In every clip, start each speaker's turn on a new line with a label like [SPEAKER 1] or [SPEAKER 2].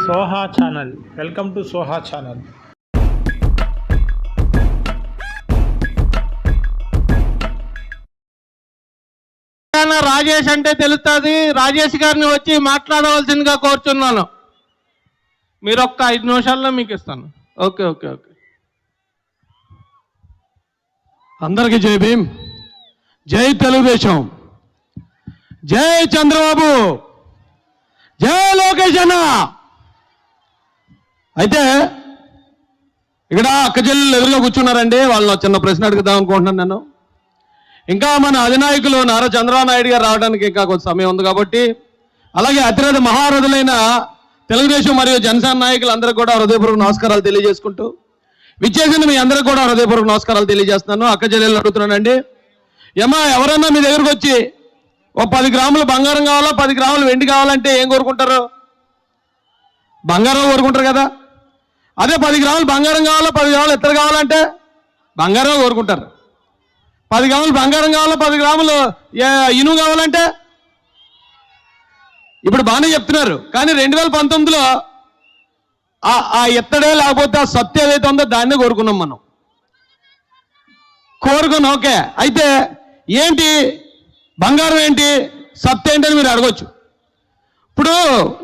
[SPEAKER 1] Soha channel. Welcome to Soha channel.
[SPEAKER 2] Rajesh అంటే తెలుస్తుంది. రాజేష్ గారిని వచ్చి మాట్లాడవలసిందిగా కోరుచున్నాను. మీరు ఒక్క 5 నిమిషాల్లో మీకు ఇస్తాను. Okay okay okay.
[SPEAKER 3] అందరికీ జై భీమ్, జై తెలుగుదేశం, జై చంద్రబాబు, జై లోకేష్ అన్న. అయితే ఇక్కడ అక్క చెల్లెలు ఎదురుగా కూర్చున్నారండి. వాళ్ళని చిన్న ప్రశ్న అడుగుదాం అనుకుంటున్నాను నేను. ఇంకా మన అధినాయకులు నారా చంద్రబాబు నాయుడు గారు రావడానికి ఇంకా కొంత సమయం ఉంది కాబట్టి, అలాగే అతిరథ మహారథులైన తెలుగుదేశం మరియు జనసేన నాయకులు అందరికీ కూడా హృదయపూర్వక నమస్కారాలు తెలియజేసుకుంటూ, విచ్చేసిన మీ అందరికీ కూడా హృదయపూర్వక నమస్కారాలు తెలియజేస్తున్నాను. అక్క చెల్లెలు అడుగుతున్నానండి, ఏమా ఎవరన్నా మీ దగ్గరకు వచ్చి ఓ 10 గ్రాములు బంగారం కావాలా, 10 గ్రాములు వెండి కావాలంటే ఏం కోరుకుంటారు? బంగారం కోరుకుంటారు కదా. అదే 10 గ్రాములు బంగారం కావాలా, 10 గ్రాములు ఇత్తడి కావాలంటే బంగారం కోరుకుంటారు. 10 గ్రాములు బంగారం కావాలా, 10 గ్రాములు ఇనుము కావాలంటే ఇప్పుడు బాగానే చెప్తున్నారు. కానీ 2019లో ఆ ఎత్తడే లేకపోతే ఆ సత్తు ఏదైతే ఉందో దాన్నే కోరుకున్నాం మనం. కోరుకున్నాం, ఓకే. అయితే ఏంటి బంగారం ఏంటి, సత్తు ఏంటి అని మీరు అడగొచ్చు. ఇప్పుడు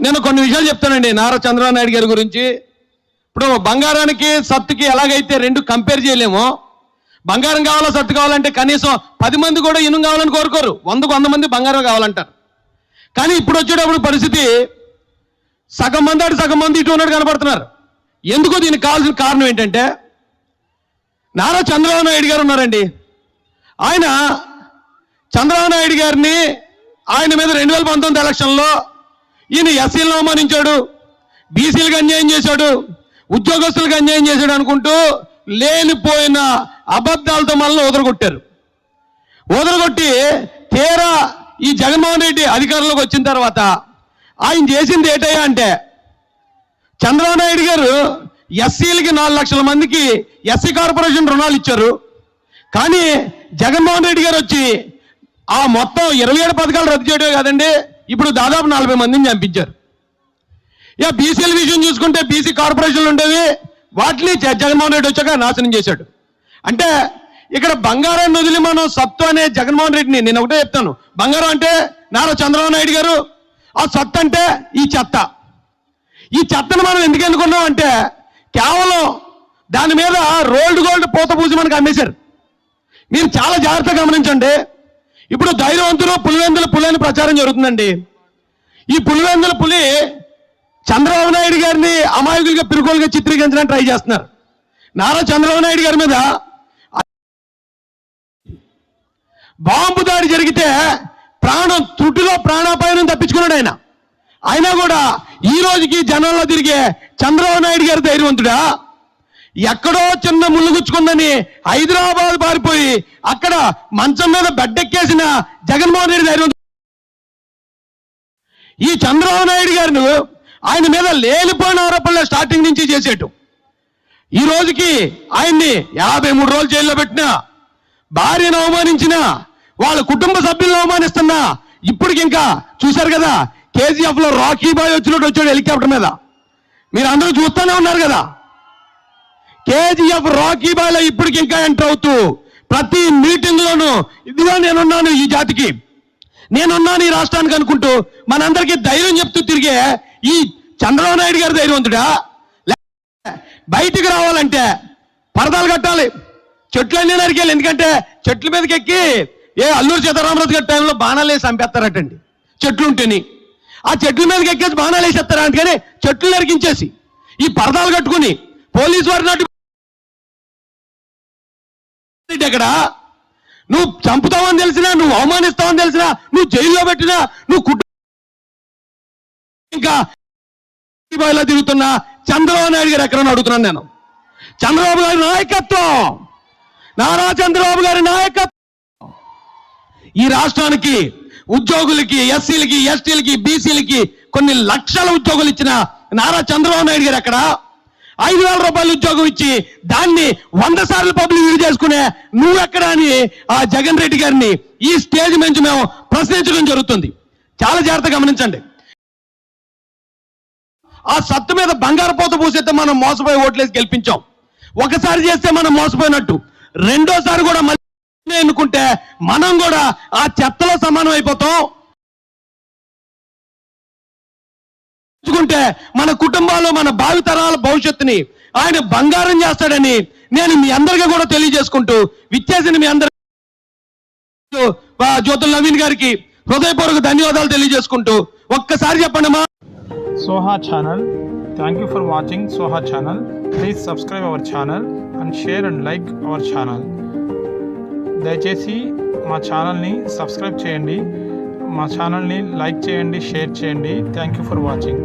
[SPEAKER 3] నేను కొన్ని విషయాలు చెప్తానండి నారా చంద్రబాబు నాయుడు గారి గురించి. ఇప్పుడు బంగారానికి సత్తుకి ఎలాగైతే రెండు కంపేర్ చేయలేమో, బంగారం కావాలా సత్తు కావాలంటే కనీసం 10 మంది కూడా ఇనుము కావాలని కోరుకోరు. 100 మంది బంగారం కావాలంటారు. కానీ ఇప్పుడు వచ్చేటప్పుడు పరిస్థితి సగం మంది అటు సగం మంది ఇటు ఉన్నట్టు కనపడుతున్నారు. ఎందుకో దీనికి కావాల్సిన కారణం ఏంటంటే, నారా చంద్రబాబు నాయుడు గారు ఉన్నారండి. ఆయన చంద్రబాబు నాయుడు గారిని ఆయన మీద 2019 ఎలక్షన్లో ఈయన ఎస్సీలను అవమానించాడు, బీసీలకు అన్యాయం చేశాడు, ఉద్యోగస్తులకు అన్యాయం చేశాడు అనుకుంటూ లేనిపోయిన అబద్ధాలతో మనల్ని వదలగొట్టారు. వదలగొట్టి తీరా ఈ జగన్మోహన్ రెడ్డి అధికారంలోకి వచ్చిన తర్వాత ఆయన చేసింది ఏంటయ్యా అంటే, చంద్రబాబు నాయుడు గారు ఎస్సీలకి 4 లక్షల మందికి ఎస్సీ కార్పొరేషన్ రుణాలు ఇచ్చారు. కానీ జగన్మోహన్ రెడ్డి గారు వచ్చి ఆ మొత్తం 27 పథకాలు రద్దు చేయడమే కాదండి, ఇప్పుడు దాదాపు 40 మందిని చంపించారు. ఇక బీసీల విషయం చూసుకుంటే బీసీ కార్పొరేషన్లు ఉండేవి, వాటిని జగన్మోహన్ రెడ్డి వచ్చాక నాశనం చేశాడు. అంటే ఇక్కడ బంగారాన్ని వదిలి మనం సత్తు అనే జగన్మోహన్ రెడ్డిని, నేను ఒకటే చెప్తాను, బంగారం అంటే నారా చంద్రబాబు నాయుడు గారు, ఆ సత్తు అంటే ఈ చెత్త. ఈ చెత్తను మనం ఎందుకు ఎన్నుకున్నాం అంటే, కేవలం దాని మీద రోల్డ్ గోల్డ్ పూత పూసి మనకు అమ్మేశారు. మీరు చాలా జాగ్రత్తగా గమనించండి. ఇప్పుడు ధైర్యవంతులు పులివెందుల పులి అని ప్రచారం జరుగుతుందండి. ఈ పులివెందుల పులి చంద్రబాబు నాయుడు గారిని అమాయకులుగా పిరుకోలుగా చిత్రీకరించడానికి ట్రై చేస్తున్నారు. నారా చంద్రబాబు నాయుడు గారి మీద బాంబు దాడి జరిగితే తుటిలో ప్రాణాపాయం తప్పించుకున్నాడు ఆయన. అయినా కూడా ఈ రోజుకి జనంలో తిరిగే చంద్రబాబు నాయుడు గారి ధైర్యవంతుడా? ఎక్కడో చిన్న ముళ్ళుగుచ్చుకుందని హైదరాబాద్ పారిపోయి అక్కడ మంచం మీద బెడ్డెక్కేసిన జగన్మోహన్ రెడ్డి ధైర్యవంతుడు. ఈ చంద్రబాబు నాయుడు గారిని ఆయన మీద లేనిపోయిన ఆరోపణలు స్టార్టింగ్ నుంచి చేసేటు. ఈ రోజుకి ఆయన్ని 53 రోజులు జైల్లో పెట్టినా, భార్యను అవమానించిన, వాళ్ళ కుటుంబ సభ్యులను అవమానిస్తున్నా, ఇప్పటికి ఇంకా చూశారు కదా KGF లో రాకీ బాయ్ వచ్చినట్టు వచ్చాడు హెలికాప్టర్ మీద. మీరు అందరూ చూస్తూనే ఉన్నారు కదా. KGF రాకీ బాయ్లో ఇప్పటికి ఇంకా ఎంటర్ అవుతూ ప్రతి మీటింగ్ లోనూ ఇదిగో నేనున్నాను ఈ జాతికి, నేనున్నాను ఈ రాష్ట్రానికి అనుకుంటూ మనందరికీ ధైర్యం చెప్తూ తిరిగే ఈ చంద్రబాబు నాయుడు గారి ధైర్యవంతుడా? బయటికి రావాలంటే పరదాలు కట్టాలి, చెట్లన్నీ నరికేయాలి. ఎందుకంటే చెట్ల మీదకి ఎక్కి అల్లూరు సీతారామరాజు గారి టైంలో బాణాలు వేసి చంపేస్తారటండి. చెట్లు ఉంటేని ఆ చెట్ల మీదకి ఎక్కేసి బాణాలు వేసేస్తారా? అందుకని చెట్లు నరికించేసి ఈ పరదాలు కట్టుకుని పోలీసు వారి నాటి ఎక్కడ నువ్వు చంపుతావని తెలిసినా, నువ్వు అవమానిస్తావని తెలిసినా, నువ్వు జైల్లో పెట్టినా, నువ్వు ఇంకా ఇలా తిరుగుతున్నా చంద్రబాబు నాయుడు గారు ఎక్కడని అడుగుతున్నాను నేను. చంద్రబాబు గారి నాయకత్వం, నారా చంద్రబాబు గారి నాయకత్వం ఈ రాష్ట్రానికి ఉద్యోగులకి, ఎస్సీలకి, ఎస్టీలకి, బీసీలకి కొన్ని లక్షల ఉద్యోగులు ఇచ్చిన నారా చంద్రబాబు నాయుడు గారు ఎక్కడ? 5,000 రూపాయలు ఉద్యోగం ఇచ్చి దాన్ని 100 సార్లు పబ్లిక్ యూజ్ చేసుకునే నువ్వెక్కడ అని ఆ జగన్ రెడ్డి గారిని ఈ స్టేజ్ నుంచి మేము ప్రశ్నించడం జరుగుతుంది. చాలా జాగ్రత్తగా గమనించండి. ఆ సత్తు మీద బంగారు పోత పూసేస్తే మనం మోసపోయి ఓట్లేసి గెలిపించాం. ఒకసారి చేస్తే మనం మోసపోయినట్టు, రెండోసారి కూడా మళ్ళీ ఎన్నుకుంటే మనం కూడా ఆ చెత్తలో సమానం అయిపోతాం. మన కుటుంబాల్లో మన భావితరాల భవిష్యత్తుని ఆయన బంగారం చేస్తాడని నేను మీ అందరికీ కూడా తెలియజేసుకుంటూ, విచ్చేసిన మీ అందరి జ్యోతుల నవీన్ గారికి హృదయపూర్వక ధన్యవాదాలు తెలియజేసుకుంటూ, ఒక్కసారి చెప్పండి మా
[SPEAKER 1] Soha channel. Thank you for watching Soha channel. Please subscribe our channel and share and like our channel. దయచేసి మా ఛానల్ని సబ్స్క్రైబ్ చేయండి, మా ఛానల్ని లైక్ చేయండి, షేర్ చేయండి. Thank you for watching.